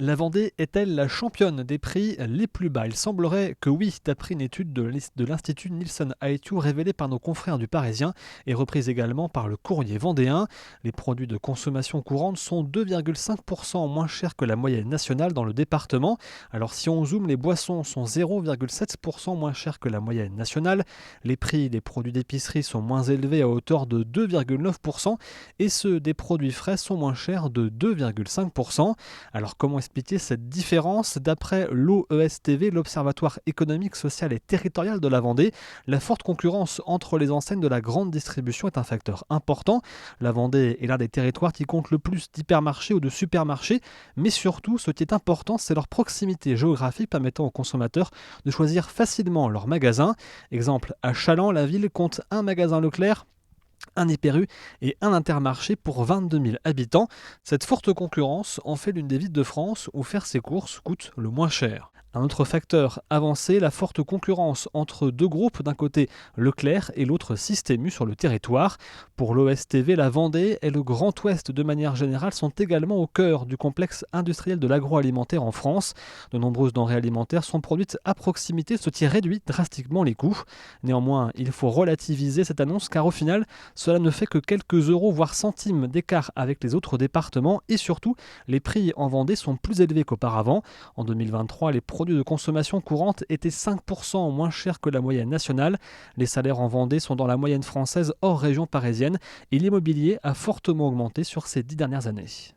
La Vendée est-elle la championne des prix les plus bas? Il semblerait que oui, d'après une étude de l'Institut Nielsen IQ révélée par nos confrères du Parisien et reprise également par le Courrier vendéen. Les produits de consommation courante sont 2,5% moins chers que la moyenne nationale dans le département. Alors si on zoome, les boissons sont 0,7% moins chères que la moyenne nationale. Les prix des produits d'épicerie sont moins élevés à hauteur de 2,9% et ceux des produits frais sont moins chers de 2,5%. Alors comment expliquer cette différence? D'après l'OESTV, l'Observatoire économique, social et territorial de la Vendée, la forte concurrence entre les enseignes de la grande distribution est un facteur important. La Vendée est l'un des territoires qui compte le plus d'hypermarchés ou de supermarchés, mais surtout ce qui est important, c'est leur proximité géographique permettant aux consommateurs de choisir facilement leur magasin. Exemple, à Chaland, la ville compte un magasin Leclerc, un Hyper U et un Intermarché pour 22 000 habitants. Cette forte concurrence en fait l'une des villes de France où faire ses courses coûte le moins cher. Un autre facteur avancé, la forte concurrence entre deux groupes, d'un côté Leclerc et l'autre Système U sur le territoire. Pour l'OSTV, la Vendée et le Grand Ouest de manière générale sont également au cœur du complexe industriel de l'agroalimentaire en France. De nombreuses denrées alimentaires sont produites à proximité, ce qui réduit drastiquement les coûts. Néanmoins, il faut relativiser cette annonce car au final, cela ne fait que quelques euros voire centimes d'écart avec les autres départements et surtout, les prix en Vendée sont plus élevés qu'auparavant. En 2023, les produits de consommation courante étaient 5% moins chers que la moyenne nationale. Les salaires en Vendée sont dans la moyenne française hors région parisienne et l'immobilier a fortement augmenté sur ces 10 dernières années.